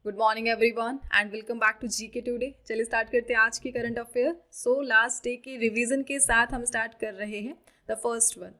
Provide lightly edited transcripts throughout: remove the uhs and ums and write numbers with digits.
Good morning everyone and welcome back to GK today. चलिए start करते हैं आज की current affair. So last day की रिवीजन के साथ हम स्टार्ट कर रहे हैं। The first one,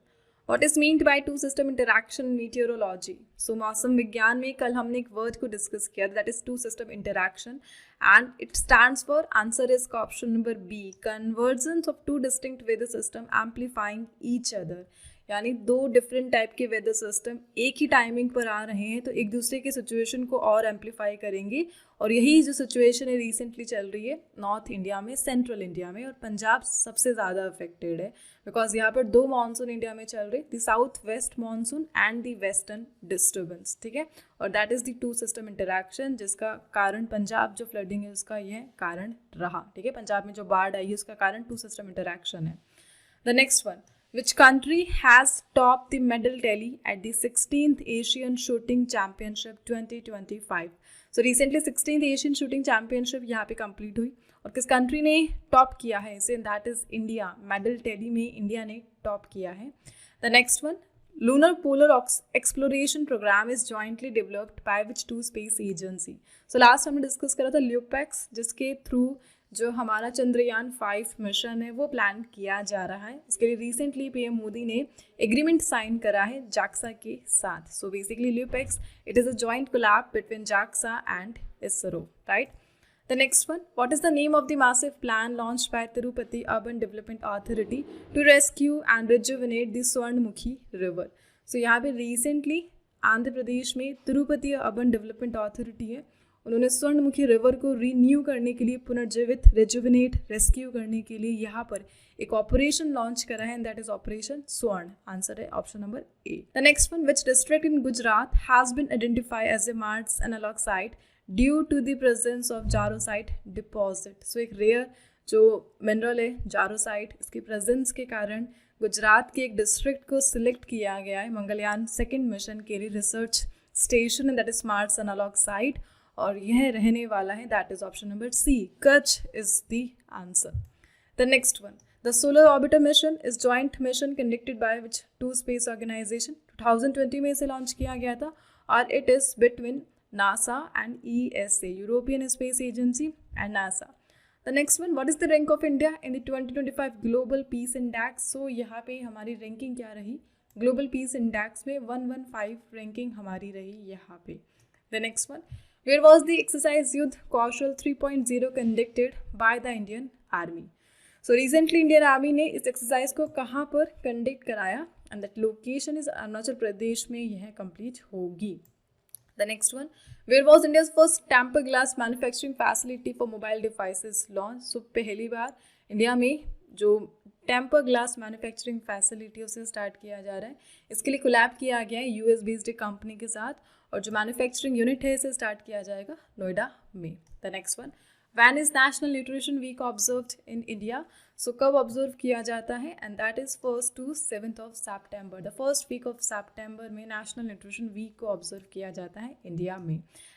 what is meant by two system interaction in meteorology. So मौसम विज्ञान में कल हमने एक वर्ड को डिस्कस किया, that is two system interaction and it stands for answer is का option number B, convergence of two distinct weather system amplifying each other. यानी दो डिफरेंट टाइप के वेदर सिस्टम एक ही टाइमिंग पर आ रहे हैं तो एक दूसरे की सिचुएशन को और एम्पलीफाई करेंगे। और यही जो सिचुएशन है रिसेंटली चल रही है नॉर्थ इंडिया में, सेंट्रल इंडिया में, और पंजाब सबसे ज़्यादा अफेक्टेड है बिकॉज यहाँ पर दो मानसून इंडिया में चल रहे, the south west monsoon and the western disturbance. ठीक है, और that is the two system interaction जिसका कारण पंजाब जो फ्लडिंग है उसका यह कारण रहा। ठीक है, पंजाब में जो बाढ़ आई है उसका कारण टू सिस्टम इंटरैक्शन है। The next one, which country has topped the medal tally at the 16th Asian Shooting Championship 2025? So recently 16th Asian Shooting Championship यहाँ पे कंप्लीट हुई और किस कंट्री ने टॉप किया है इसे, that is India. Medal tally में इंडिया ने टॉप किया है। The next one, lunar polar exploration programme is jointly developed by which two space agency. So last हमने डिस्कस करा था ल्यूपैक्स, जिसके थ्रू जो हमारा चंद्रयान 5 मिशन है वो प्लान किया जा रहा है। इसके लिए रिसेंटली पीएम मोदी ने एग्रीमेंट साइन करा है जाक्सा के साथ। So basically LUPEX it is a joint collab between JAXA and ISRO, right. The next one, what is the name of the massive plan launched by Tirupati urban development authority to rescue and rejuvenate the Swarnamukhi river. So यहाँ पे recently Andhra Pradesh में Tirupati urban development authority है, उन्होंने Swarnamukhi river को renew करने के लिए, पुनर्जीवित, रेजुविनेट, रेस्क्यू करने के लिए यहाँ पर एक ऑपरेशन लॉन्च करा है and that is operation Swarna. Answer है option number A. The next one, which district in Gujarat has been identified as a Mars analogue site due to the presence of jarosite deposit. So एक rare जो mineral है जारोसाइट, इसके presence के कारण गुजरात के एक district को सिलेक्ट किया गया है मंगलयान 2nd मिशन के लिए research station and that is Mars analogue site, और यह रहने वाला है, that is option number C, Kutch is the answer. The next one, the solar orbiter mission is joint mission conducted by which two space organisation. 2020 में इसे launch किया गया था और it is between NASA and ESA, European space agency and NASA. The next one, what is the rank of India in the 2025 global peace index. So यहाँ पे हमारी ranking क्या रही, ग्लोबल पीस इंडेक्स में 115 रैंकिंग हमारी रही यहाँ पे। The next one, where was the exercise Yudh Kaushal 3.0 conducted by the Indian Army? So recently Indian Army ने इस एक्सरसाइज को कहाँ पर कंडक्ट कराया and that location is Arunachal Pradesh में यह कंप्लीट होगी। The next one, where was India's first tempered glass manufacturing facility for mobile devices launched? So पहली बार इंडिया में जो टेम्पर ग्लास मैन्युफैक्चरिंग फैसिलिटी उसे स्टार्ट किया जा रहा है। इसके लिए कोलैब किया गया है US बेस्ड कंपनी के साथ और जो मैन्युफैक्चरिंग यूनिट है इसे स्टार्ट किया जाएगा नोएडा में। The next one, when is national nutrition week observed in India. So कब ऑब्जर्व किया जाता है and that is 1st to 7th of September। The first week of September में नेशनल न्यूट्रिशन वीक को ऑब्जर्व किया जाता है इंडिया में।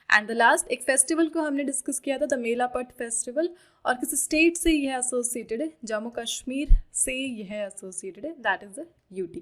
एंड द लास्ट, एक फेस्टिवल को हमने डिस्कस किया था, द मेलापट फेस्टिवल, और किसी स्टेट से यह एसोसिएटेड है, जम्मू कश्मीर से यह एसोसिएटेड है, that is the UT।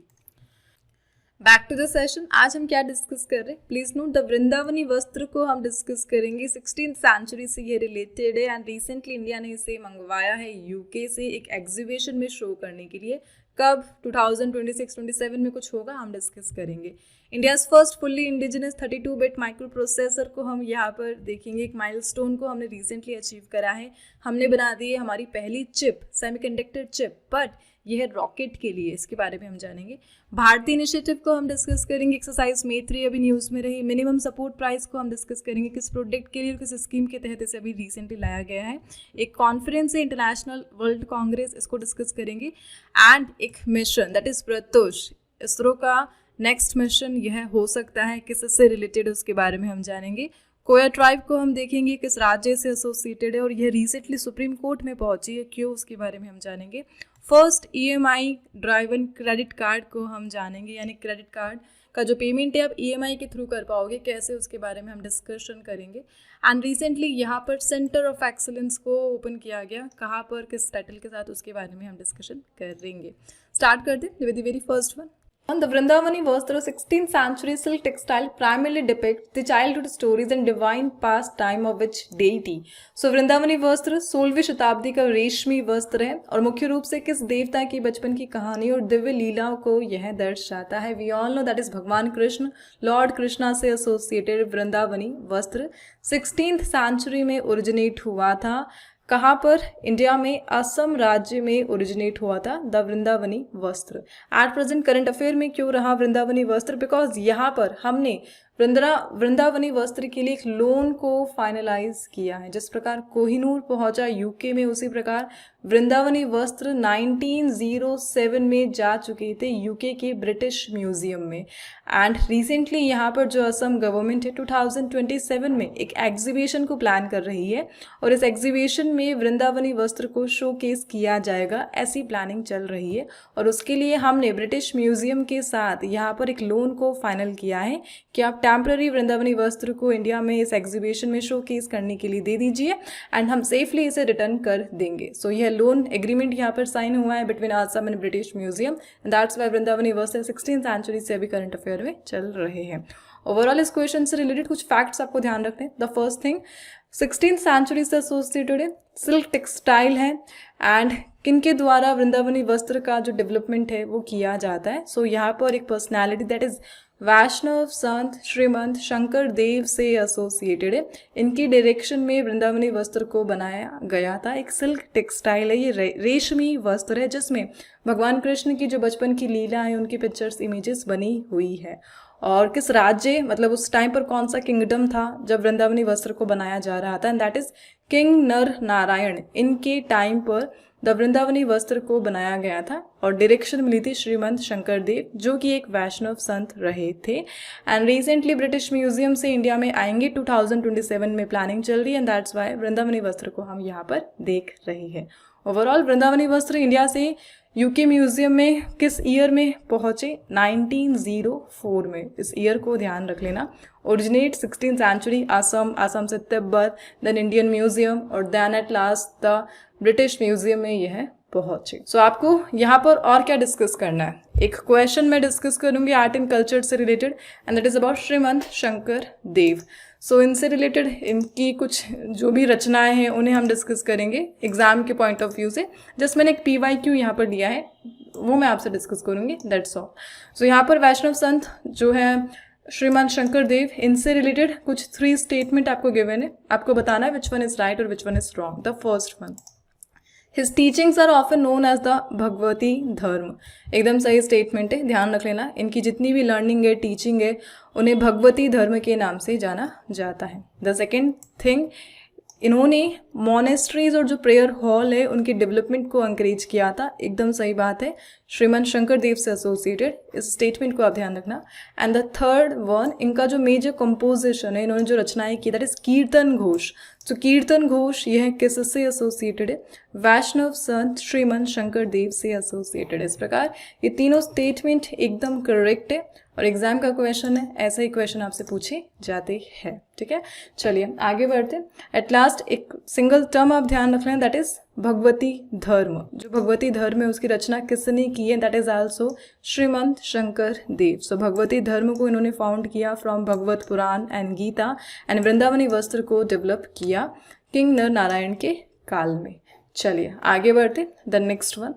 Back to the session, आज हम क्या डिस्कस कर रहे हैं, please note the Vrindavani Vastra को हम डिस्कस करेंगे। 16th सेंचुरी से ये रिलेटेड है एंड रिसेंटली इंडिया ने इसे मंगवाया है UK से एक एग्जीबिशन में शो करने के लिए। कब 2026-27 में कुछ होगा हम डिस्कस करेंगे। इंडियाज़ फर्स्ट फुल्ली इंडिजिनस 32-बिट माइक्रो प्रोसेसर को हम यहाँ पर देखेंगे। एक माइलस्टोन को हमने रिसेंटली अचीव करा है, हमने बना दी है हमारी पहली चिप, सेमीकंडक्टर चिप, बट यह है रॉकेट के लिए, इसके बारे में हम जानेंगे। भारतीय इनिशिएटिव को हम डिस्कस करेंगे। एक्सरसाइज में 3 अभी न्यूज़ में रही। मिनिमम सपोर्ट प्राइस को हम डिस्कस करेंगे, किस प्रोडक्ट के लिए और किस स्कीम के तहत इसे अभी रिसेंटली लाया गया है। एक कॉन्फ्रेंस है इंटरनेशनल वर्ल्ड कांग्रेस, इसको डिस्कस करेंगे। एंड एक mission that is Pratyush, ISRO का नेक्स्ट मिशन यह हो सकता है, किससे रिलेटेड उसके बारे में हम जानेंगे। कोया ट्राइब को हम देखेंगे किस राज्य से एसोसिएटेड है और यह रिसेंटली सुप्रीम कोर्ट में पहुंची है, क्यों, उसके बारे में हम जानेंगे। First EMI driven credit card को हम जानेंगे, यानी क्रेडिट कार्ड का जो पेमेंट है आप EMI के थ्रू कर पाओगे कैसे, उसके बारे में हम डिस्कशन करेंगे। एंड रिसेंटली यहाँ पर सेंटर ऑफ एक्सीलेंस को ओपन किया गया, कहाँ पर, किस टाइटल के साथ, उसके बारे में हम डिस्कशन करेंगे। स्टार्ट कर दें with the very first one. The Vrindavani Vastra 16th century silk textile primarily depicts the childhood stories and divine pastime of which deity. So Vrindavani वस्त्र 16वीं शताब्दी का रेशमी वस्त्र है और मुख्य रूप से किस देवता की बचपन की कहानी और दिव्य लीलाओं को यह दर्शाता है. We all know that is भगवान कृष्ण. लॉर्ड कृष्णा से associated Vrindavani Vastra 16th century में ओरिजिनेट हुआ था. कहाँ पर? इंडिया में असम राज्य में ओरिजिनेट हुआ था द वृंदावनी वस्त्र. एट प्रेजेंट करंट अफेयर में क्यों रहा वृंदावनी वस्त्र? बिकॉज यहाँ पर हमने वृंदावनी वस्त्र के लिए एक लोन को फाइनलाइज किया है. जिस प्रकार कोहिनूर पहुंचा यूके में, उसी प्रकार वृंदावनी वस्त्र 1907 में जा चुके थे यूके के ब्रिटिश म्यूजियम में. एंड रिसेंटली यहाँ पर जो असम गवर्नमेंट है 2027 में एक एग्जीबिशन को प्लान कर रही है और इस एग्जीबिशन में वृंदावनी वस्त्र को शोकेस किया जाएगा, ऐसी प्लानिंग चल रही है. और उसके लिए हमने ब्रिटिश म्यूजियम के साथ यहाँ पर एक लोन को फाइनल किया है कि आप टेम्पररी वृंदावनी वस्त्र को इंडिया में इस एग्जीबिशन में शोकेस करने के लिए दे दीजिए एंड हम सेफली इसे रिटर्न कर देंगे. सो यह लोन एग्रीमेंट यहाँ पर साइन हुआ है between Assam and British Museum. That's why Vrindavani Vastra 16th century से अभी करंट अफेयर में चल रहे हैं. ओवरऑल इस क्वेश्चन से रिलेटेड कुछ फैक्ट्स आपको ध्यान रखने. The first thing, 16th century से एसोसिएटेड सिल्क टेक्सटाइल है एंड किनके द्वारा वृंदावनी वस्त्र का जो डेवलपमेंट है वो किया जाता है. सो यहाँ पर एक पर्सनैलिटी दैट इज वैष्णव संत श्रीमंत शंकर देव से एसोसिएटेड है. इनकी डायरेक्शन में वृंदावनी वस्त्र को बनाया गया था. एक सिल्क टेक्सटाइल है, ये रेशमी वस्त्र है जिसमें भगवान कृष्ण की जो बचपन की लीला है उनकी पिक्चर्स इमेजेस बनी हुई है. और किस राज्य, मतलब उस टाइम पर कौन सा किंगडम था जब वृंदावनी वस्त्र को बनाया जा रहा था, एंड दैट इज किंग नर नारायण. इनके टाइम पर द वृंदावनी वस्त्र को बनाया गया था और डायरेक्शन मिली थी श्रीमंत शंकर देव जो कि एक वैष्णव संत रहे थे. एंड रिसेंटली ब्रिटिश म्यूजियम से इंडिया में आएंगे 2027 में प्लानिंग चल रही है and that's why Vrindavani Vastra को हम यहाँ पर देख रहे हैं. ओवरऑल वृंदावनी वस्त्र इंडिया से यूके म्यूजियम में किस ईयर में पहुंचे? 1904 में. इस ईयर को ध्यान रख लेना. ओरिजिनेट 16th सेंचुरी असम से तिब्बत, देन इंडियन म्यूजियम और then at last the British museum में यह पहुंचे. सो आपको यहाँ पर और क्या डिस्कस करना है? एक क्वेश्चन मैं डिस्कस करूंगी आर्ट एंड कल्चर से related and that is about Srimanta Sankar Dev. So इनसे रिलेटेड इनकी कुछ जो भी रचनाएं हैं उन्हें हम डिस्कस करेंगे एग्जाम के पॉइंट ऑफ व्यू से. जस्ट मैंने एक PYQ यहाँ पर दिया है वो मैं आपसे डिस्कस करूंगी, दैट्स ऑल. सो यहाँ पर वैष्णव संत जो है श्रीमान शंकर देव, इनसे रिलेटेड कुछ 3 स्टेटमेंट आपको गिवन है. आपको बताना है विच वन इज राइट और which one is wrong. The first one, his teachings are often known as the Bhagavati Dharma. एकदम सही स्टेटमेंट है, ध्यान रख लेना. इनकी जितनी भी लर्निंग है, टीचिंग है, उन्हें भगवती धर्म के नाम से जाना जाता है. द सेकेंड थिंग, इन्होंने मोनेस्ट्रीज और जो प्रेयर हॉल है उनके डेवलपमेंट को एनकरेज किया था. एकदम सही बात है, श्रीमंत शंकर देव से एसोसिएटेड. इस स्टेटमेंट को आप ध्यान रखना. एंड द थर्ड वन, इनका जो मेजर कंपोजिशन है, इन्होंने जो रचनाएं की, दैट इज कीर्तन घोष. तो कीर्तन घोष यह किससे एसोसिएटेड है? वैष्णव संत श्रीमंत शंकर देव से एसोसिएटेड. इस प्रकार ये तीनों स्टेटमेंट एकदम करेक्ट है और एग्जाम का क्वेश्चन है, ऐसा ही क्वेश्चन आपसे पूछे जाते हैं. ठीक है, चलिए आगे बढ़ते. एट लास्ट एक सिंगल टर्म आप ध्यान रख लें, दैट इज भगवती धर्म. जो भगवती धर्म है उसकी रचना किसने की है? That is also Srimanta Sankar Dev. So Bhagavati Dharma को इन्होंने फाउंड किया from Bhagavata Purana and Gita and Vrindavani Vastra को डेवलप किया किंग नर नारायण के काल में. चलिए आगे बढ़ते. The next one,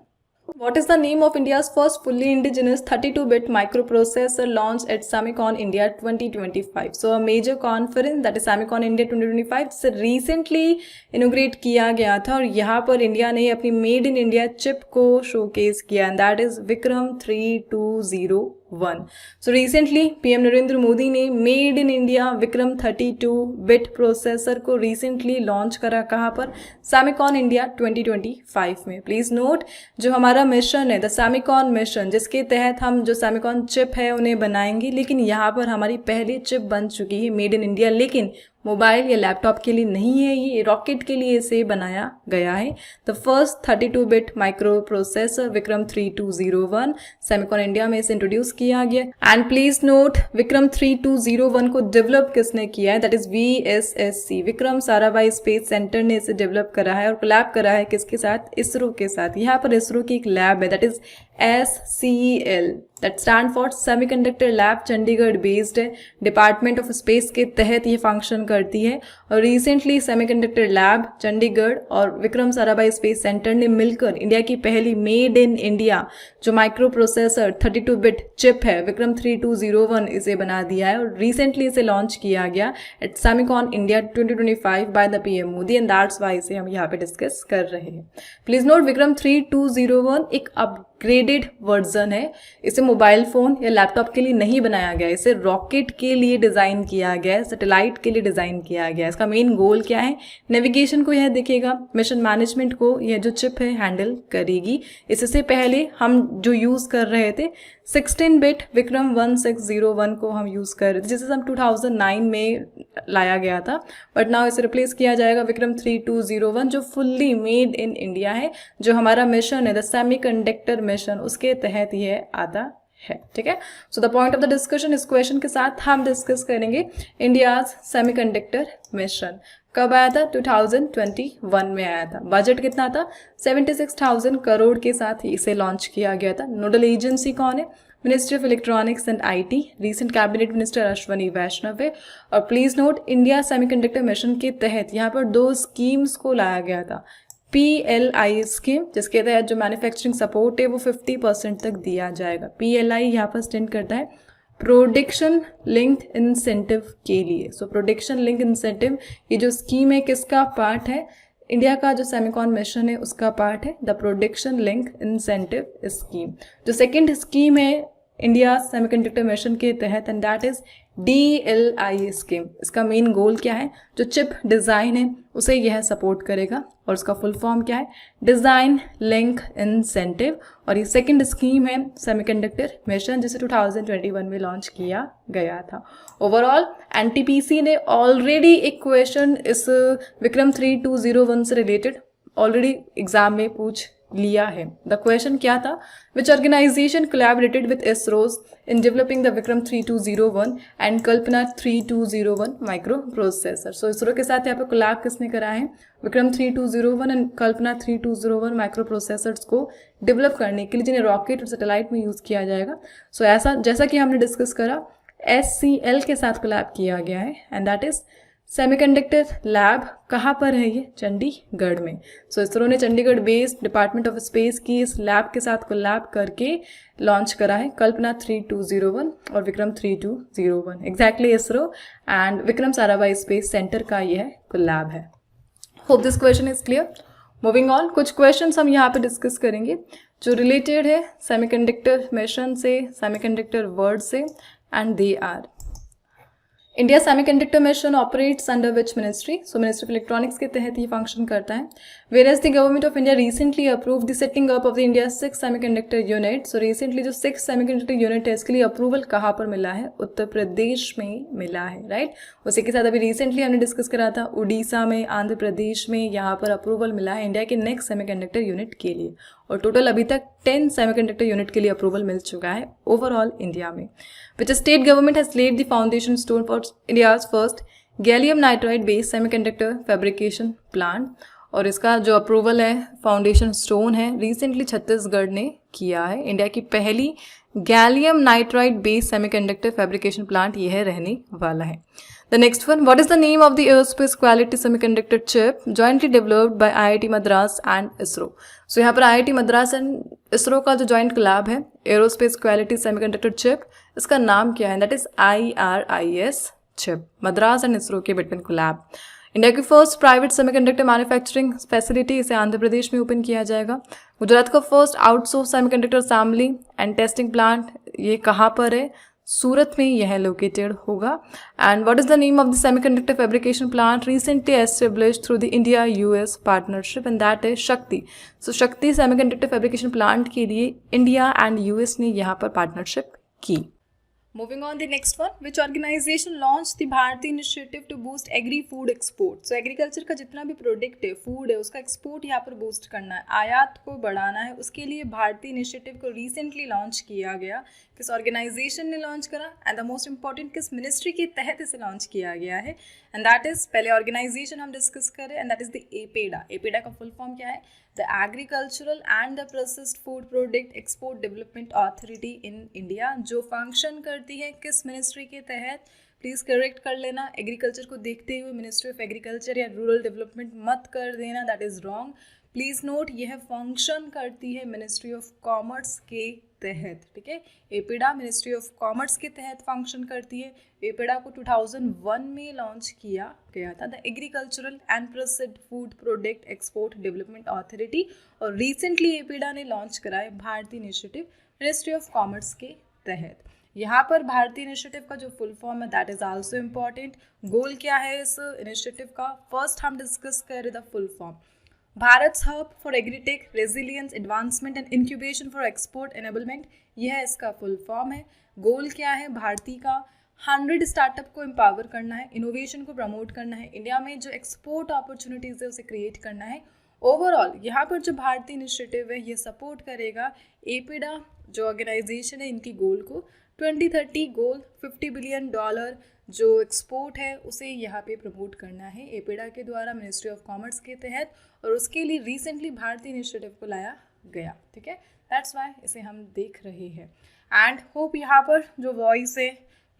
what is the name of India's first fully indigenous 32-bit microprocessor launched at Semicon India 2025? So a major conference that is Semicon India 2025 से recently inaugurate किया गया था और यहाँ पर इंडिया ने अपनी मेड इन इंडिया चिप को शोकेस किया and that is Vikram 3201. So recently PM Narendra Modi ने मेड इन इंडिया विक्रम 32-बिट प्रोसेसर को रिसेंटली लॉन्च करा. कहाँ पर? सेमिकॉन इंडिया 2025 में. प्लीज नोट, जो हमारा मिशन है द सेमिकॉन मिशन, जिसके तहत हम जो सेमिकॉन चिप है उन्हें बनाएंगे, लेकिन यहाँ पर हमारी पहली चिप बन चुकी है मेड इन इंडिया, लेकिन मोबाइल या लैपटॉप के लिए नहीं है, ये रॉकेट के लिए इसे बनाया गया है. द फर्स्ट 32-बिट microprocessor Vikram 3201 Semicon India में इसे इंट्रोड्यूस किया गया. एंड प्लीज नोट, विक्रम 3201 को डेवलप किसने किया है? That is VSSC, Vikram Sarabhai space centre ने इसे डेवलप करा है और कोलैब करा है किसके साथ? इसरो के साथ. यहाँ पर इसरो की एक लैब है that is SCEL. That stand for semiconductor lab, Chandigarh based है, डिपार्टमेंट ऑफ स्पेस के तहत ये फंक्शन करती है। और रिसेंटली सेमीकंडक्टर लैब, चंडीगढ़ और विक्रम साराभाई स्पेस सेंटर ने मिलकर इंडिया की पहली मेड इन इंडिया जो माइक्रो प्रोसेसर 32 बिट चिप है विक्रम 3201 इसे बना दिया है और रिसेंटली इसे लॉन्च किया गया at Semicon India 2025 by the PM Modi and that's why इसे हम यहाँ पे डिस्कस कर रहे हैं। प्लीज नोट विक्रम 3201 एक अपग्रेडेड वर्जन है। इसे मोबाइल फोन या लैपटॉप के लिए नहीं बनाया गया, इसे रॉकेट के लिए डिजाइन किया गया है, सैटेलाइट के लिए डिजाइन किया गया है। इसका मेन गोल क्या है? नेविगेशन को यह देखेगा, मिशन मैनेजमेंट को यह जो चिप है हैंडल करेगी। इससे पहले हम जो यूज कर रहे थे 16 बिट विक्रम 1601 को हम यूज कर रहे थे, जिसे हम 2009 में लाया गया था, बट नाउ इसे रिप्लेस किया जाएगा विक्रम 3201 जो फुल्ली मेड इन इंडिया है, जो हमारा मिशन है द सेमीकंडक्टर मिशन, उसके तहत यह आता है। ठीक है, so the point of the discussion इस क्वेश्चन के साथ हम डिस्कस करेंगे इंडियाज सेमीकंडक्टर मिशन कब आया था? 2021 में आया था। बजट कितना था? 76,000 करोड़ के साथ इसे लॉन्च किया गया था। नोडल एजेंसी कौन है? Ministry of electronics and IT, recent cabinet minister Ashwini Vaishnaw है। और please note India semiconductor mission के तहत यहाँ पर 2 स्कीम्स को लाया गया था। PLI स्कीम जिसके तहत जो मैन्युफैक्चरिंग सपोर्ट है वो 50% तक दिया जाएगा। PLI यहाँ पर स्टैंड करता है प्रोडक्शन लिंक इंसेंटिव के लिए। सो प्रोडक्शन लिंक इंसेंटिव ये जो स्कीम है किसका पार्ट है? इंडिया का जो सेमिकॉन मिशन है उसका पार्ट है the production link incentive scheme. जो सेकंड स्कीम है इंडिया सेमीकंडक्टर मिशन के तहत and that is DLI scheme. इसका मेन गोल क्या है? जो चिप डिज़ाइन है उसे यह सपोर्ट करेगा और उसका फुल फॉर्म क्या है? Design link incentive. और ये सेकंड स्कीम है सेमीकंडक्टर मिशन जिसे 2021 में लॉन्च किया गया था। ओवरऑल NTPC ने ऑलरेडी एक क्वेश्चन इस विक्रम 3201 से रिलेटेड ऑलरेडी एग्जाम में पूछ लिया है। द क्वेश्चन क्या था? Which organisation collaborated with ISRO's in developing the Vikram 3201 and Kalpana 3201 microprocessor. So ISRO के साथ यहाँ पे कोलैब किसने करा है? Vikram 3201 and Kalpana 3201 microprocessors को डेवलप करने के लिए, जिन्हें रॉकेट और सैटेलाइट में यूज़ किया जाएगा। सो ऐसा जैसा कि हमने डिस्कस करा SCL के साथ कोलैब किया गया है and that is semiconductor lab. कहाँ पर है ये? चंडीगढ़ में। सो इसरो ने Chandigarh based department of space की इस लैब के साथ कोलैब करके लॉन्च करा है कल्पना 3201 और Vikram 3201। Exactly ISRO and Vikram Sarabhai space centre का यह कोलैब है। Hope this question is clear. Moving on, कुछ क्वेश्चंस हम यहाँ पे डिस्कस करेंगे जो रिलेटेड है सेमीकंडक्टर मिशन से, सेमीकंडक्टर वर्ड से, and they are India semiconductor mission operates under which ministry? So ministry of electronics के तहत ये फंक्शन करता है। Whereas the government of India recently approve the setting up of the India 6 semiconductor unit. So recently जो 6 semiconductor unit है इसके लिए approval कहाँ पर मिला है? उत्तर प्रदेश में मिला है, राइट। उसी के साथ अभी रिसेंटली हमने डिस्कस करा था उड़ीसा में, आंध्र प्रदेश में, यहाँ पर अप्रूवल मिला है इंडिया के नेक्स्ट सेमीकंडक्टर यूनिट के लिए। और टोटल अभी तक 10 सेमीकंडक्टर यूनिट के लिए अप्रूवल मिल चुका है ओवरऑल इंडिया में। Which state government has lead the foundation stone for India's first gallium nitride based semiconductor fabrication plant. और इसका जो अप्रूवल है, फाउंडेशन स्टोन है, रिसेंटली छत्तीसगढ़ ने किया है। इंडिया की पहली gallium nitride based semiconductor fabrication plant यह रहने वाला है। The next one, what is the name of the aerospace quality semiconductor chip jointly developed by IIT Madras and ISRO? So यहाँ पर IIT Madras and ISRO का जो joint collab है aerospace quality semiconductor chip, इसका नाम क्या है? That is IRIS chip, Madras and ISRO के बिटवीन कोलैब। इंडिया की first private semiconductor manufacturing facility इसे आंध्र प्रदेश में ओपन किया जाएगा। गुजरात का first outsource semiconductor assembly and testing plant ये कहाँ पर है? सूरत में यह लोकेटेड होगा। And what is the name of the semiconductor fabrication plant recently established through the India US partnership and that is शक्ति। सो शक्ति सेमीकंडक्टर फैब्रिकेशन प्लांट के लिए इंडिया एंड US ने यहाँ पर पार्टनरशिप की। Moving on the next one, which organization launched the Bharti initiative to boost agri-food export? So agriकल्चर का जितना भी प्रोडक्ट है, फूड है, उसका एक्सपोर्ट यहाँ पर बूस्ट करना है, आयात को बढ़ाना है, उसके लिए भारतीय इनिशिएटिव को रिसेंटली लॉन्च किया गया. किस ऑर्गेनाइजेशन ने लॉन्च करा एंड द मोस्ट इंपॉर्टेंट किस मिनिस्ट्री के तहत इसे लॉन्च किया गया है, एंड दैट इज, पहले ऑर्गेनाइजेशन हम डिस्कस करें, and that is the APEDA. APEDA का फुल फॉर्म क्या है? The agricultural and the processed food product export development authority in India, जो फंक्शन करती है किस मिनिस्ट्री के तहत? प्लीज़ करेक्ट कर लेना, एग्रीकल्चर को देखते हुए मिनिस्ट्री ऑफ एग्रीकल्चर या रूरल डेवलपमेंट मत कर देना, that is wrong. Please note, यह फंक्शन करती है मिनिस्ट्री ऑफ कॉमर्स के तहत. ठीक है, एपेडा मिनिस्ट्री ऑफ कॉमर्स के तहत फंक्शन करती है. एपेडा को 2001 में लॉन्च किया गया था, the agricultural and processed food product export development authority, और रिसेंटली एपेडा ने लॉन्च कराए भारतीय इनिशिएटिव मिनिस्ट्री ऑफ कॉमर्स के तहत. यहाँ पर भारतीय इनिशिएटिव का जो फुल फॉर्म है दैट इज आल्सो इम्पॉर्टेंट. गोल क्या है इस इनिशिएटिव का? फर्स्ट हम डिस्कस करें the full form. Bharat hub for agritech resilience advancement and incubation for export enablement, यह इसका फुल फॉर्म है. गोल क्या है भारतीय का? 100 स्टार्टअप को एम्पावर करना है, इनोवेशन को प्रमोट करना है, इंडिया में जो एक्सपोर्ट अपॉर्चुनिटीज़ है उसे क्रिएट करना है. ओवरऑल यहाँ पर जो भारतीय इनिशिएटिव है ये सपोर्ट करेगा एपेडा जो ऑर्गेनाइजेशन है, इनकी गोल को 2030 गोल $50 बिलियन जो एक्सपोर्ट है उसे यहाँ पे प्रमोट करना है एपेडा के द्वारा मिनिस्ट्री ऑफ कॉमर्स के तहत, और उसके लिए रिसेंटली भारतीय इनिशिएटिव को लाया गया. ठीक है, दैट्स वाई इसे हम देख रहे हैं. एंड होप यहाँ पर जो वॉइस है,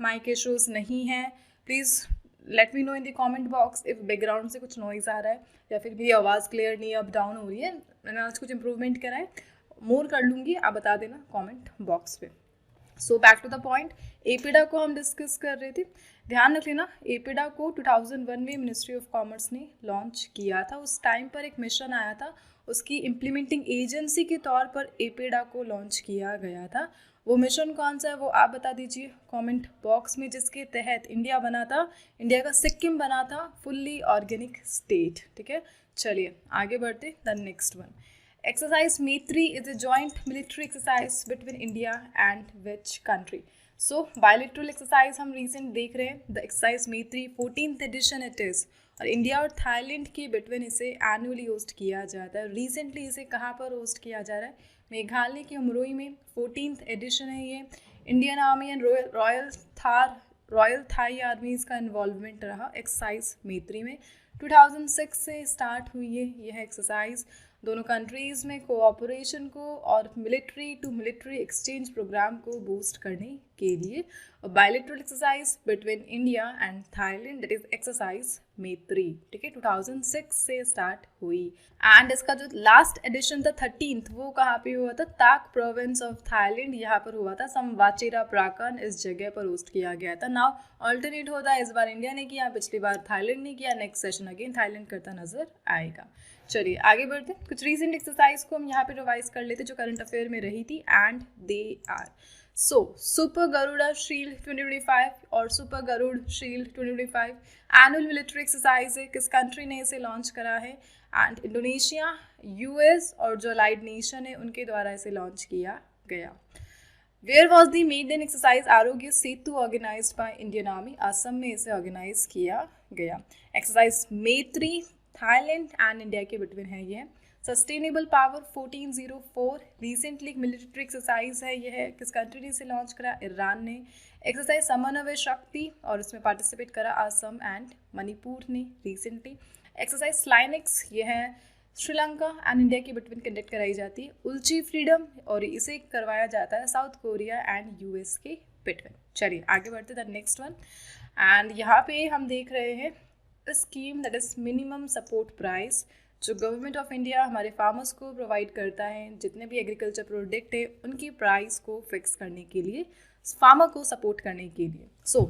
माइक इश्यूज नहीं है. Please let me know in the comment box if background से कुछ नॉइज़ आ रहा है या फिर मेरी आवाज़ क्लियर नहीं, अप डाउन हो रही है. मैंने आज कुछ इंप्रूवमेंट करा है, मोर कर लूँगी, आप बता देना कमेंट बॉक्स पे. So back to the point, APEDA को हम डिस्कस कर रहे थे. ध्यान रख लेना, एपेडा को 2001 में मिनिस्ट्री ऑफ कॉमर्स ने लॉन्च किया था. उस टाइम पर एक मिशन आया था, उसकी इम्प्लीमेंटिंग एजेंसी के तौर पर एपेडा को लॉन्च किया गया था. वो मिशन कौन सा है वो आप बता दीजिए कमेंट बॉक्स में, जिसके तहत इंडिया बना था, इंडिया का सिक्किम बना था फुल्ली ऑर्गेनिक स्टेट. ठीक है, चलिए आगे बढ़ते. The next one, Exercise Maitri is a joint military exercise between India and which country? So bilateral exercise हम recent देख रहे हैं. The exercise Maitri 14th edition it is, और इंडिया और थाईलैंड के बिटवीन इसे एनुअली होस्ट किया जाता है. रिसेंटली इसे कहाँ पर होस्ट किया जा रहा है? मेघालय के उमरोई में. 14th एडिशन है ये. Indian army and royal Thai army का इन्वॉल्वमेंट रहा एक्सरसाइज मैत्री में. 2006 से स्टार्ट हुई है यह एक्सरसाइज. दोनों कंट्रीज़ में कोऑपरेशन को और military to military exchange programme को बूस्ट करने के लिए. Bilateral exercise between India and Thailand, that is exercise Maitri. ठीक है, 2006 से स्टार्ट हुई. एंड इसका जो लास्ट एडिशन था 13th, वो कहाँ पे हुआ था? ताक प्रोविंस ऑफ थाईलैंड, यहाँ पर हुआ था. समवाचेरा प्राकान इस जगह पर होस्ट किया गया था. नाउ ऑल्टरनेट होता है, इस बार इंडिया ने किया, पिछली बार थाईलैंड ने किया, नेक्स्ट सेशन अगेन थाईलैंड करता नजर आएगा. चलिए आगे बढ़ते. कुछ रीसेंट एक्सरसाइज को हम यहाँ पे रिवाइज कर लेते जो करंट अफेयर में रही थी, and they are super Garuda shield 2025 और super Garuda shield 2025 annual military exercise है. किस कंट्री ने इसे लॉन्च करा है? एंड इंडोनेशिया, यूएस और जो अलाइड नेशन है उनके द्वारा इसे लॉन्च किया गया. Where was the maiden exercise Arogya Setu organised by Indian army? Assam में इसे ऑर्गेनाइज किया गया. Exercise Maitri Thailand and India के बिटवीन है ये. सस्टेनेबल पावर 1404 रिसेंटली एक मिलिट्री एक्सरसाइज है. यह है किस कंट्री ने इसे लॉन्च करा? ईरान ने. एक्सरसाइज समन्वय शक्ति, और इसमें पार्टिसिपेट करा असम एंड मणिपुर ने रिसेंटली. एक्सरसाइज स्लाइनिक्स, यह है श्रीलंका एंड इंडिया के बिटवीन कंडक्ट कराई जाती है. उल्ची फ्रीडम, और इसे करवाया जाता है साउथ कोरिया एंड यूएस के बिटवीन. चलिए आगे बढ़ते द नेक्स्ट वन. एंड यहाँ पे हम देख रहे हैं scheme that is minimum support price, जो गवर्नमेंट ऑफ इंडिया हमारे फार्मर्स को प्रोवाइड करता है. जितने भी एग्रीकल्चर प्रोडक्ट है उनकी प्राइस को फिक्स करने के लिए, फार्मर को सपोर्ट करने के लिए. So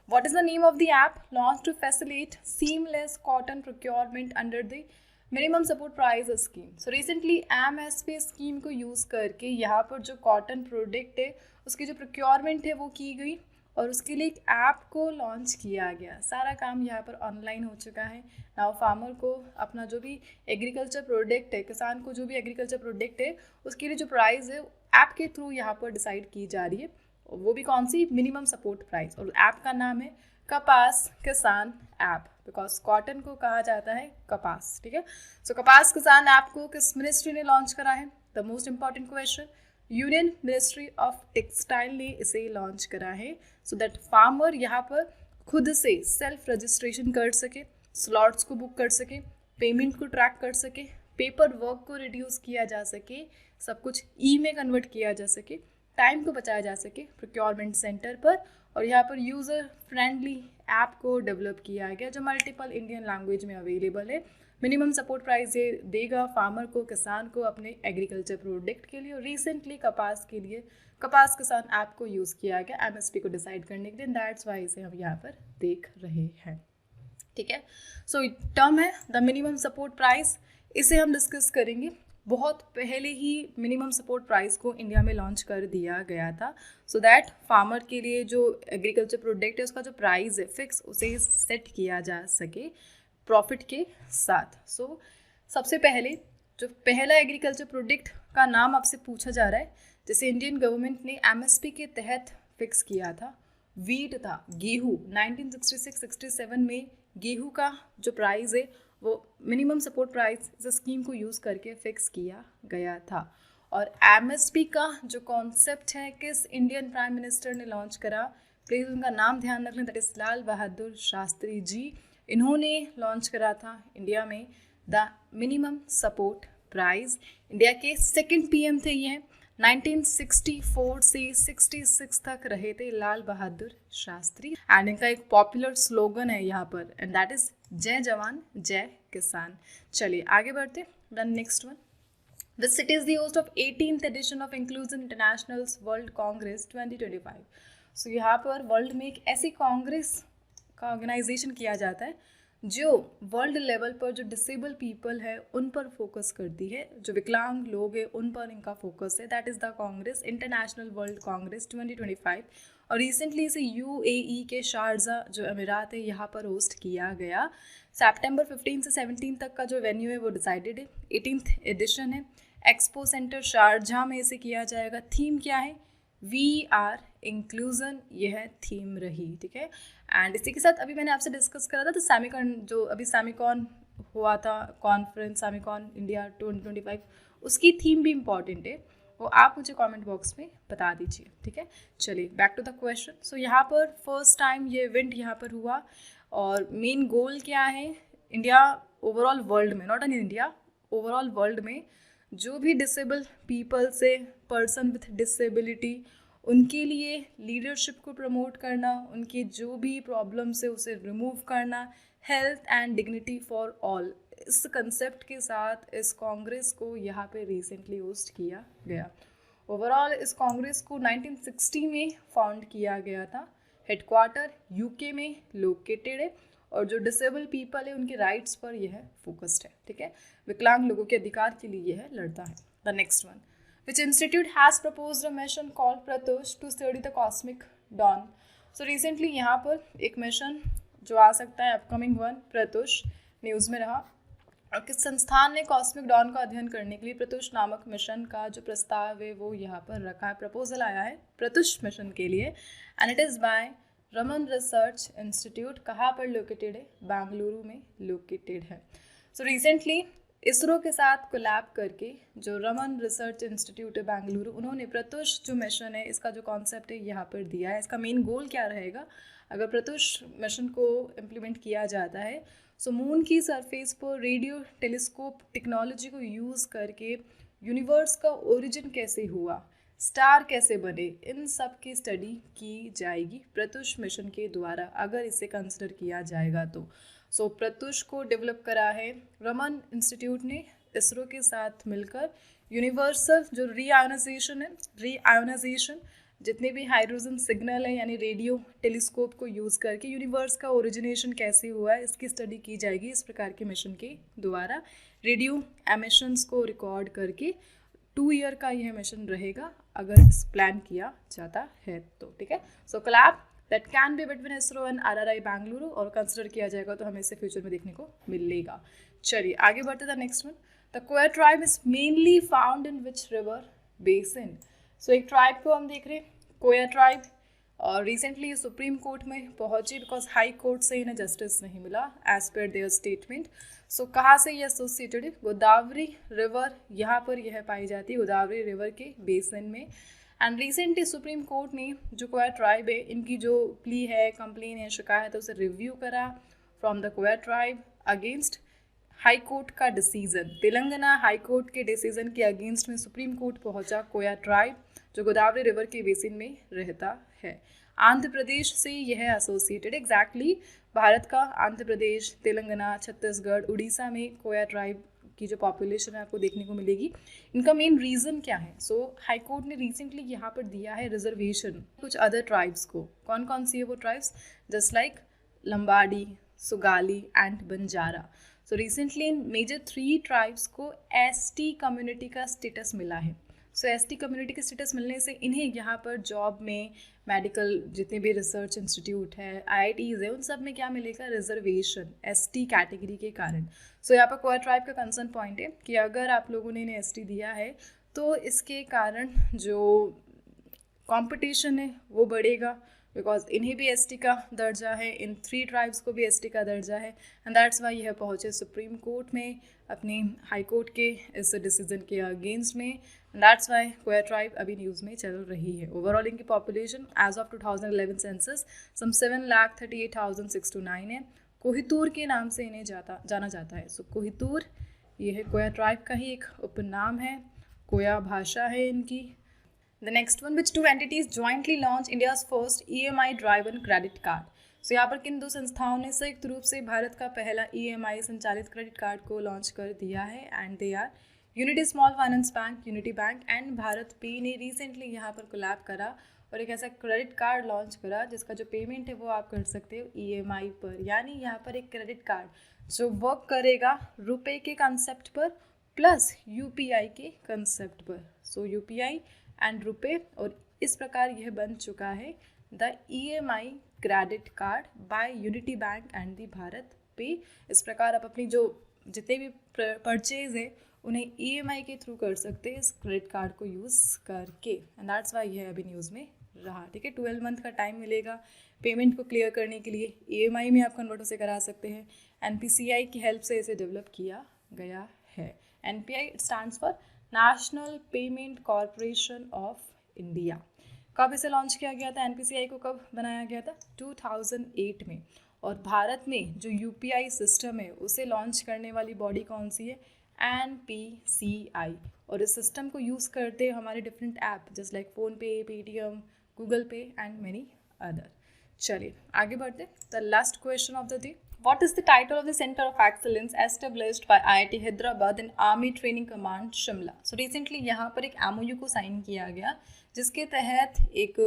what is the name of the app launch to facilitate seamless cotton procurement under the minimum support price scheme? So recently MSP scheme को यूज़ करके यहाँ पर जो कॉटन प्रोडक्ट है उसकी जो प्रोक्योरमेंट है वो की गई, और उसके लिए एक ऐप को लॉन्च किया गया. सारा काम यहाँ पर ऑनलाइन हो चुका है. नाउ फार्मर को अपना जो भी एग्रीकल्चर प्रोडक्ट है, किसान को जो भी एग्रीकल्चर प्रोडक्ट है उसके लिए जो प्राइस है ऐप के थ्रू यहाँ पर डिसाइड की जा रही है. वो भी कौन सी, मिनिमम सपोर्ट प्राइस, और ऐप का नाम है कपास किसान ऐप, बिकॉज कॉटन को कहा जाता है कपास, ठीक है। सो कपास किसान ऐप को किस मिनिस्ट्री ने लॉन्च करा है, the most important question, union ministry of textile ने इसे लॉन्च करा है, सो दैट फार्मर यहाँ पर खुद से सेल्फ रजिस्ट्रेशन कर सके, स्लॉट्स को बुक कर सके, पेमेंट को ट्रैक कर सके, पेपर वर्क को रिड्यूस किया जा सके, सब कुछ ई में कन्वर्ट किया जा सके, टाइम को बचाया जा सके प्रोक्योरमेंट सेंटर पर, और यहाँ पर यूज़र फ्रेंडली ऐप को डेवलप किया गया जो मल्टीपल इंडियन लैंग्वेज में अवेलेबल है। मिनिमम सपोर्ट प्राइस ये देगा फार्मर को, किसान को अपने एग्रीकल्चर प्रोडक्ट के लिए, और रिसेंटली कपास के लिए कपास किसान ऐप को यूज़ किया गया एमएसपी को डिसाइड करने के लिए, दैट्स वाई इसे हम यहाँ पर देख रहे हैं, ठीक है। सो टर्म है द मिनिमम सपोर्ट प्राइस, इसे हम डिस्कस करेंगे। बहुत पहले ही मिनिमम सपोर्ट प्राइस को इंडिया में लॉन्च कर दिया गया था, सो दैट फार्मर के लिए जो एग्रीकल्चर प्रोडक्ट है उसका जो प्राइस है फिक्स, उसे सेट किया जा सके प्रॉफिट के साथ। सो सबसे पहले जो पहला एग्रीकल्चर प्रोडक्ट का नाम आपसे पूछा जा रहा है, जैसे इंडियन गवर्नमेंट ने एमएसपी के तहत फिक्स किया था, वीट था, गेहूँ 1966-67 में गेहूँ का जो प्राइस है वो मिनिमम सपोर्ट प्राइस इस स्कीम को यूज़ करके फिक्स किया गया था। और एमएसपी का जो कॉन्सेप्ट है किस इंडियन प्राइम मिनिस्टर ने लॉन्च करा, प्लीज़ उनका नाम ध्यान रख लें, दैट इज़ लाल बहादुर शास्त्री जी। इन्होंने लॉन्च करा था इंडिया में the minimum support price. India के सेकंड पीएम थे ये, 1964 से 66 तक रहे थे लाल बहादुर शास्त्री, एंड इनका एक पॉपुलर स्लोगन है यहाँ पर, एंड दैट इज जय जवान जय किसान। चलिए आगे बढ़ते, the next one, the city is the host of 18th edition of inclusion international's world congress 2025। सो यहाँ पर वर्ल्ड में एक ऐसी कांग्रेस का ऑर्गेनाइजेशन किया जाता है जो वर्ल्ड लेवल पर जो डिसेबल पीपल है उन पर फोकस करती है, जो विकलांग लोग हैं उन पर इनका फोकस है, that is the Congress, international world congress 2025। और रिसेंटली इसे यूएई के शारजा जो अमीरात है यहाँ पर होस्ट किया गया। सितंबर 15 से 17 तक का जो वेन्यू है वो डिसाइडेड है, 18th एडिशन है, एक्सपो सेंटर शारजा में इसे किया जाएगा। थीम क्या है, वी आर इंक्लूजन, यह थीम रही, ठीक है। एंड इसी के साथ अभी मैंने आपसे डिस्कस करा था तो सैमिकॉन, जो अभी सैमिकॉन हुआ था कॉन्फ्रेंस सैमिकॉन इंडिया 2025, उसकी थीम भी इम्पॉर्टेंट है, वो आप मुझे कमेंट बॉक्स में बता दीजिए, ठीक है। चलिए बैक टू द क्वेश्चन। सो यहाँ पर फर्स्ट टाइम ये इवेंट यहाँ पर हुआ, और मेन गोल क्या है, इंडिया ओवरऑल वर्ल्ड में, not in India, overall world में जो भी डिसेबल पीपल से, पर्सन विथ डिसेबिलिटी, उनके लिए लीडरशिप को प्रमोट करना, उनके जो भी प्रॉब्लम्स है उसे रिमूव करना, health and dignity for all, इस कंसेप्ट के साथ इस कांग्रेस को यहाँ पे रिसेंटली होस्ट किया गया। ओवरऑल इस कांग्रेस को 1960 में फाउंड किया गया था, हेडक्वार्टर यूके में लोकेटेड है, और जो डिसेबल पीपल है उनके राइट्स पर यह फोकस्ड है, ठीक है, विकलांग लोगों के अधिकार के लिए यह लड़ता है। The next one, which institute has proposed a mission called Pratyush to study the cosmic dawn। So recently यहाँ पर एक मिशन जो आ सकता है, अपकमिंग वन, प्रत्युष न्यूज़ में रहा, और किस संस्थान ने कॉस्मिक डॉन का अध्ययन करने के लिए प्रत्युष नामक मिशन का जो प्रस्ताव है वो यहाँ पर रखा है, प्रपोजल आया है प्रत्युष मिशन के लिए, and it is by Raman research institute. कहाँ पर लोकेटेड है, बेंगलुरु में लोकेटेड है। सो रिसेंटली इसरो के साथ कोलैब करके जो रमन रिसर्च इंस्टीट्यूट है बेंगलुरु, उन्होंने प्रत्युष जो मिशन है इसका जो कॉन्सेप्ट है यहाँ पर दिया है। इसका मेन गोल क्या रहेगा, अगर प्रत्युष मिशन को इम्प्लीमेंट किया जाता है, सो मून की सरफेस पर रेडियो टेलीस्कोप टेक्नोलॉजी को यूज़ करके यूनिवर्स का ओरिजिन कैसे हुआ, स्टार कैसे बने, इन सब की स्टडी की जाएगी प्रत्युष मिशन के द्वारा, अगर इसे कंसिडर किया जाएगा तो। सो प्रत्युष को डेवलप करा है रमन इंस्टीट्यूट ने इसरो के साथ मिलकर। यूनिवर्सल जो रीआयोनाइजेशन है, रीआयोनाइजेशन जितने भी हाइड्रोजन सिग्नल है यानी रेडियो टेलीस्कोप को यूज़ करके यूनिवर्स का ओरिजिनेशन कैसे हुआ है इसकी स्टडी की जाएगी इस प्रकार के मिशन के द्वारा। रेडियो एमिशंस को रिकॉर्ड करके 2 ईयर का यह मिशन रहेगा अगर इस प्लान किया जाता है तो, ठीक है। So collab that can be between ISRO and RRI Bengaluru, और कंसिडर किया जाएगा तो हमें इसे फ्यूचर में देखने को मिलेगा। चलिए आगे बढ़ते द नेक्स्ट वन, द क्वेर tribe is mainly found in which river basin. So एक ट्राइब को हम देख रहे हैं Koya tribe recently supreme court में पहुंची बिकॉज हाई कोर्ट से इन्हें जस्टिस नहीं मिला एज पर देयर स्टेटमेंट. सो कहाँ से ये एसोसिएटेड है? गोदावरी रिवर यहाँ पर यह पाई जाती है, गोदावरी रिवर के बेसिन में. एंड रिसेंटली सुप्रीम कोर्ट ने जो कोया ट्राइब है इनकी जो प्ली है, कंप्लेन है, शिकायत है, उसे रिव्यू करा from the Koya tribe against high court का डिसीजन. तेलंगाना हाई कोर्ट के डिसीजन के अगेंस्ट में सुप्रीम कोर्ट पहुंचा कोया ट्राइब जो गोदावरी रिवर के बेसिन में रहता है. आंध्र प्रदेश से यह एसोसिएटेड, एग्जैक्टली भारत का आंध्र प्रदेश, तेलंगाना, छत्तीसगढ़, उड़ीसा में कोया ट्राइब की जो पॉपुलेशन है आपको देखने को मिलेगी. इनका मेन रीज़न क्या है? सो हाई कोर्ट ने रिसेंटली यहाँ पर दिया है रिजर्वेशन कुछ अदर ट्राइब्स को. कौन कौन सी है वो tribes? Just like Lambadi, Sugali and Banjara. So recently इन मेजर 3 ट्राइब्स को एसटी कम्युनिटी का स्टेटस मिला है. सो एसटी कम्युनिटी के स्टेटस मिलने से इन्हें यहाँ पर जॉब में, मेडिकल जितने भी रिसर्च इंस्टीट्यूट है, आईआईटीज़ है, उन सब में क्या मिलेगा? रिजर्वेशन एसटी कैटेगरी के कारण. सो यहाँ पर कोया ट्राइब का कंसर्न पॉइंट है कि अगर आप लोगों ने इन्हें एसटी दिया है तो इसके कारण जो कंपटीशन है वो बढ़ेगा बिकॉज इन्हें भी एसटी का दर्जा है, इन 3 ट्राइब्स को भी एसटी का दर्जा है. एंड दैट्स वाई यह पहुँचे सुप्रीम कोर्ट में अपने हाई कोर्ट के इस डिसीजन के अगेंस्ट में. And that's Y Koya tribe अभी न्यूज़ में चल रही है. ओवरऑल इनकी पॉपुलेशन एज ऑफ 2011 सेंसस सम 7,38,629 है. कोहितूर के नाम से इन्हें जाना जाता है. सो कोहितूर ये है कोया ट्राइब का ही एक उपनाम है, कोया भाषा है इनकी. The next one, which 2 entities jointly launched India's first EMI driven credit card? So यहाँ पर किन 2 संस्थाओं ने संयुक्त रूप से भारत का पहला EMI संचालित क्रेडिट कार्ड को लॉन्च कर दिया है? And they are unity small finance bank, unity bank and BharatPe ने रिसेंटली यहाँ पर कोलैब करा और एक ऐसा क्रेडिट कार्ड लॉन्च करा जिसका जो पेमेंट है वो आप कर सकते हो EMI पर. यानी यहाँ पर एक क्रेडिट कार्ड जो वर्क करेगा रुपए के कंसेप्ट पर प्लस UPI के कंसेप्ट पर. सो UPI एंड रुपए, और इस प्रकार यह बन चुका है the EMI credit card by unity bank and the BharatPe. इस प्रकार आप अपनी जो जितने भी परचेज है उन्हें EMI के थ्रू कर सकते हैं इस क्रेडिट कार्ड को यूज़ करके. एंड दैट्स वाई यह अभी न्यूज़ में रहा. ठीक है, 12 मंथ का टाइम मिलेगा पेमेंट को क्लियर करने के लिए. EMI में आप कन्वर्ट उसे करा सकते हैं. NPCI की हेल्प से इसे डेवलप किया गया है. NPI it stands for national payment corporation of India. कब इसे लॉन्च किया गया था? NPCI को कब बनाया गया था? 2008 में. और भारत में जो UPI सिस्टम है उसे लॉन्च करने वाली बॉडी कौन सी है? NPCI. और इस सिस्टम को यूज़ करते हैं हमारे different app just like PhonePe, Paytm, Google पे एंड मैनी अदर. चलिए आगे बढ़ते. The last question of the day, What is the title of the Center of Excellence established by IIT Hyderabad and Army Training Command Shimla? So recently यहाँ पर एक MOU को sign किया गया जिसके तहत एक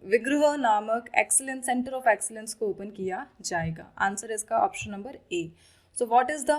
विग्रह नामक एक्सीलेंस सेंटर ऑफ एक्सीलेंस को ओपन किया जाएगा. आंसर इसका option number A. So what is the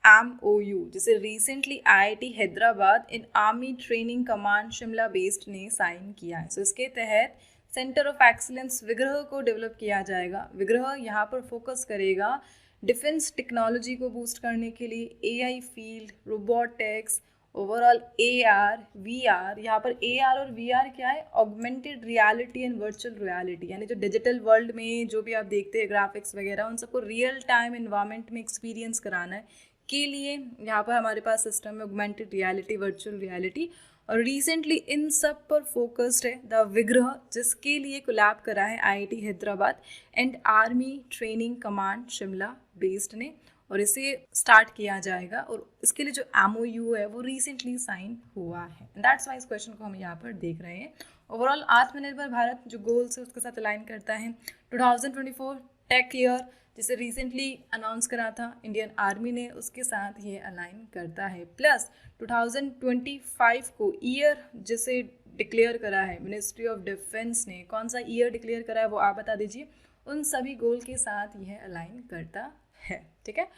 MOU जिसे रिसेंटली IIT हैदराबाद इन army training command Shimla based ने साइन किया है. सो इसके तहत सेंटर ऑफ एक्सीलेंस विग्रह को डेवलप किया जाएगा. विग्रह यहाँ पर फोकस करेगा डिफेंस टेक्नोलॉजी को बूस्ट करने के लिए, AI field, robotics, overall AR, VR. यहाँ पर AR और VR क्या है? Augmented reality and virtual reality. यानी जो डिजिटल वर्ल्ड में जो भी आप देखते हैं ग्राफिक्स वगैरह उन सबको रियल टाइम इन्वायरमेंट में एक्सपीरियंस कराना है के लिए यहाँ पर हमारे पास सिस्टम है ऑगमेंटेड रियलिटी, वर्चुअल रियलिटी. और रिसेंटली इन सब पर फोकस्ड है द विग्रह जिसके लिए कोलैब करा है IIT Hyderabad and army training command Shimla based ने. और इसे स्टार्ट किया जाएगा और इसके लिए जो MOU है वो रिसेंटली साइन हुआ है. दैट्स वाई इस क्वेश्चन को हम यहाँ पर देख रहे हैं. ओवरऑल आत्मनिर्भर भारत जो गोल्स है उसके साथ अलाइन करता है. 2024 टेक ईयर जिसे रिसेंटली अनाउंस करा था इंडियन आर्मी ने, उसके साथ ये अलाइन करता है. प्लस 2025 को ईयर जिसे डिक्लेयर करा है मिनिस्ट्री ऑफ डिफेंस ने, कौन सा ईयर डिक्लेयर करा है वो आप बता दीजिए. उन सभी गोल के साथ यह अलाइन करता है. ठीक है,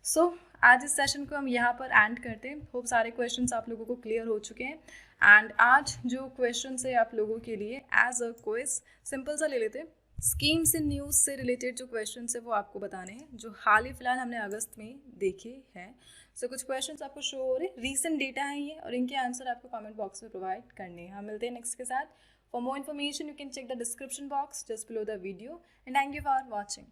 सो आज इस सेशन को हम यहाँ पर एंड करते हैं. होप सारे क्वेश्चंस आप लोगों को क्लियर हो चुके हैं. एंड आज जो क्वेश्चन है आप लोगों के लिए एज अ क्विज सिंपल सा ले लेते हैं. स्कीम्स इन न्यूज़ से रिलेटेड जो क्वेश्चन है वो आपको बताने हैं, जो हाल ही फिलहाल हमने अगस्त में देखे हैं। सो कुछ क्वेश्चन आपको शो हो रहे, रीसेंट डेटा है ये, और इनके आंसर आपको कमेंट बॉक्स में प्रोवाइड करने हैं। हम मिलते हैं नेक्स्ट के साथ। For more information you can check the description box just below the video, and thank you for watching.